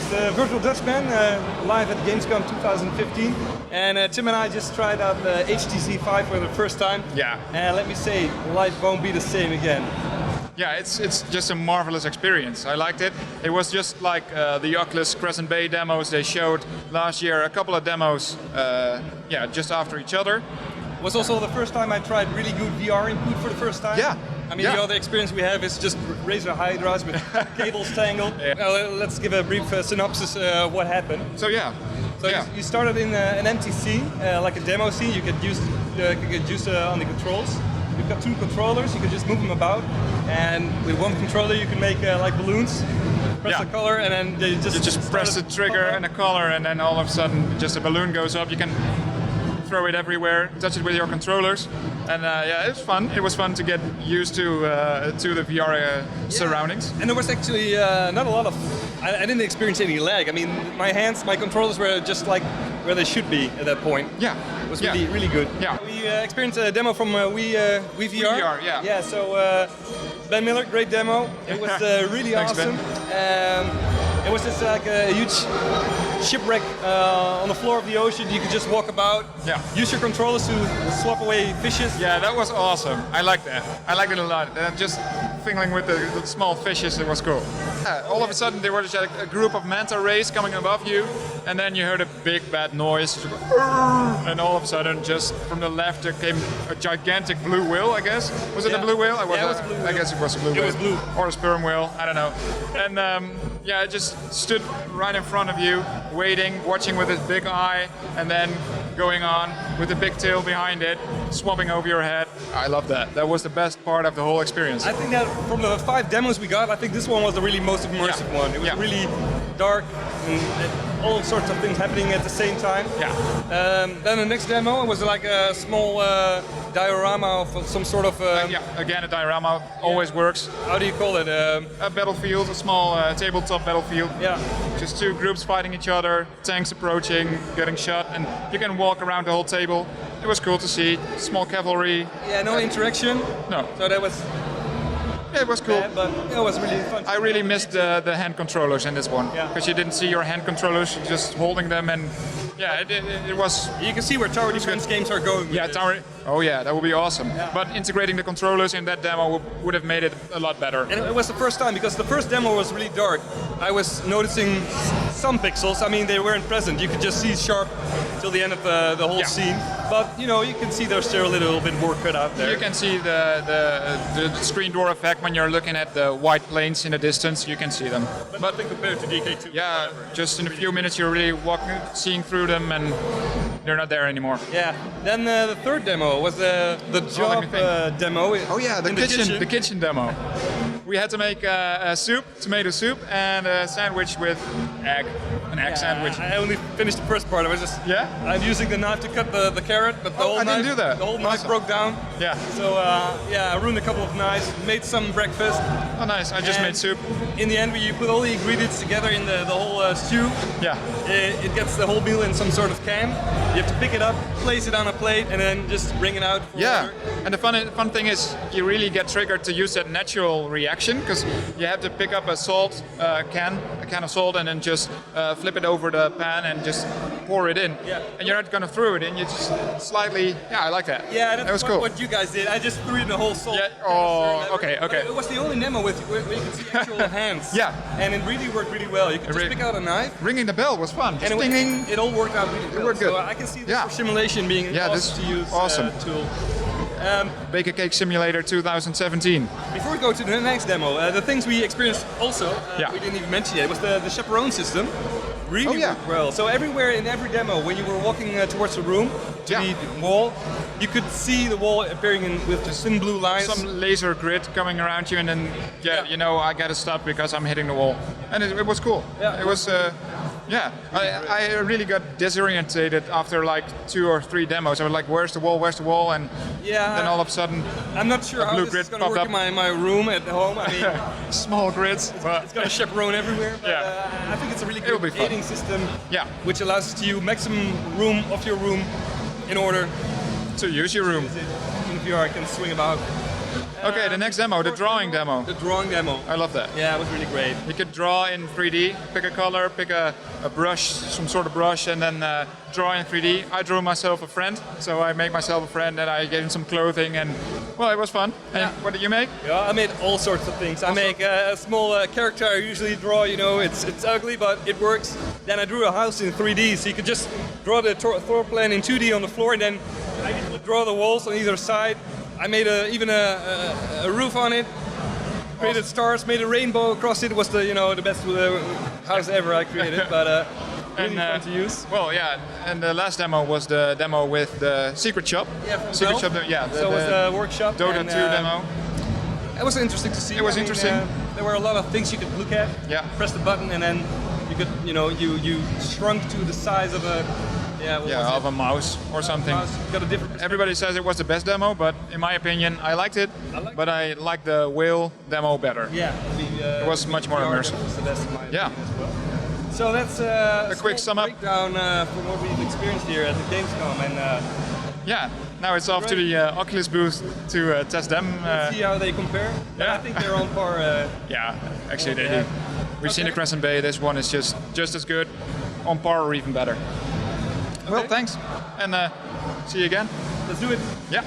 It's the Virtual Dutchman, live at Gamescom 2015. And Tim and I just tried out the HTC Vive for the first time. Yeah. And let me say, life won't be the same again. Yeah, it's just a marvelous experience. I liked it. It was just like the Oculus Crescent Bay demos they showed last year. A couple of demos, just after each other. It was also the first time I tried really good VR input for the first time. Yeah. I mean, the other experience we have is just Razer Hydras with cables tangled. Yeah. Well, let's give a brief synopsis what happened. So you started in an empty scene, like a demo scene. You could use on the controls. You've got two controllers. You can just move them about, and with one controller you can make like balloons. Press the color, and then you just press the trigger and the color, and then all of a sudden just a balloon goes up. You can throw it everywhere, touch it with your controllers, and it was fun. It was fun to get used to the VR surroundings. And there was actually not a lot of. I didn't experience any lag. I mean, my controllers were just like where they should be at that point. Yeah, it was really good. Yeah, we experienced a demo from Wii VR. Wii VR, yeah. Yeah, so Ben Miller, great demo. It was really Thanks, awesome. It was just like a huge shipwreck on the floor of the ocean. You could just walk about. Yeah. Use your controllers to swap away fishes. Yeah, that was awesome. I liked that. I liked it a lot. Just fingering with the small fishes, it was cool. All of a sudden there was a group of manta rays coming above you, and then you heard a big bad noise, and all of a sudden just from the left there came a gigantic blue whale, I guess. Was it a blue whale? It was a blue whale. I guess it was a blue whale. It was blue. Or a sperm whale, I don't know. And it just stood right in front of you, waiting, watching with its big eye, and then going on with the big tail behind it, swapping over your head. I love that. That was the best part of the whole experience. I think that from the 5 demos we got, I think this one was the really most immersive one. It was really dark and all sorts of things happening at the same time. Yeah. Then the next demo was like a small diorama of some sort of... again, a diorama always works. How do you call it? A battlefield, a small tabletop battlefield. Yeah. Just two groups fighting each other, tanks approaching, getting shot, and you can walk around the whole table. It was cool to see. Small cavalry. Yeah, no interaction. No. So that was... Yeah, it was cool. Bad, but it was really fun. I really missed the hand controllers in this one, because you didn't see your hand controllers, just holding them, and it was... You can see where tower defense games are going. Yeah, tower. Oh yeah, that would be awesome. Yeah. But integrating the controllers in that demo would have made it a lot better. And it was the first time, because the first demo was really dark. I was noticing some pixels. I mean, they weren't present. You could just see sharp till the end of the whole scene. But you can see there's still a little bit more cut out there. You can see the screen door effect when you're looking at the white planes in the distance. You can see them. But nothing compared to DK2. Yeah, just in a few minutes you're really seeing through them, and they're not there anymore. Yeah. Then the third demo was the job demo. Oh yeah, the kitchen demo. We had to make a tomato soup, and a sandwich with an egg sandwich. I only finished the first part. I was just I'm using the knife to cut the carrot, but the whole I knife, didn't do that. The whole knife broke down. Yeah. So I ruined a couple of knives. Made some breakfast. Oh nice! I just made soup. In the end, when you put all the ingredients together in the whole stew, it gets the whole meal in some sort of can. You have to pick it up, place it on a plate, and then just bring it out. For order. And the fun thing is, you really get triggered to use that natural reaction, because you have to pick up a can of salt, and then just flip it over the pan and just pour it in. Yeah. And you're not going to throw it in. You just slightly. Yeah, I like that. Yeah, that was cool. What you guys did. I just threw in the whole salt. Yeah. Oh, okay. But it was the only demo where you could see actual hands. Yeah. And it really worked really well. You could just pick out a knife. Ringing the bell was fun. And it all worked out really well. It worked good. So I can see this for simulation being an awesome to use tool. Bake a Cake Simulator 2017. Before we go to the next demo, the things we experienced also, we didn't even mention yet, was the chaperone system. Really worked well. So everywhere in every demo, when you were walking towards the room, to the wall, you could see the wall appearing with the thin blue lines. Some laser grid coming around you, and then I gotta stop because I'm hitting the wall. And it was cool. Yeah, it was. I really got disorientated after like 2 or 3 demos. I was like, "Where's the wall? Where's the wall?" And then all of a sudden, I'm not sure how this is going to work in my room at home. I mean, small grids. It's got a chaperone everywhere. But, I think it's a really good aiding system, which allows us to use maximum room of your room in order to use your room. In VR, I can swing about. Okay, the next demo, the drawing demo. The drawing demo. I love that. Yeah, it was really great. You could draw in 3D, pick a color, pick a brush, some sort of brush, and then draw in 3D. I drew myself a friend, so I made myself a friend and I gave him some clothing, and well, it was fun. And what did you make? Yeah, I made all sorts of things. I make a small character I usually draw, you know, it's ugly, but it works. Then I drew a house in 3D, so you could just draw the floor plan in 2D on the floor, and then I could draw the walls on either side. I made even a roof on it. Created stars, made a rainbow across it. It was the best house ever I created, but really fun to use. Well, yeah, and the last demo was the demo with the secret shop. Yeah, from secret Valve. shop. Yeah, so it was the workshop. Dota 2 demo. It was interesting to see. It was interesting. There were a lot of things you could look at. Yeah. Press the button and then you could, you shrunk to the size of a. Of a mouse or something. Got a different. Everybody says it was the best demo, but in my opinion, I liked it. But I liked the whale demo better. Yeah, it was much more immersive. Was the best in my opinion as well. So that's a quick sum up breakdown from what we've experienced here at the Gamescom, and yeah, now it's off to the Oculus booth to test them. Let's see how they compare. Yeah, I think they're on par. Yeah, actually they do. We've seen the Crescent Bay. This one is just as good, on par or even better. Okay. Well, thanks, and see you again. Let's do it. Yeah.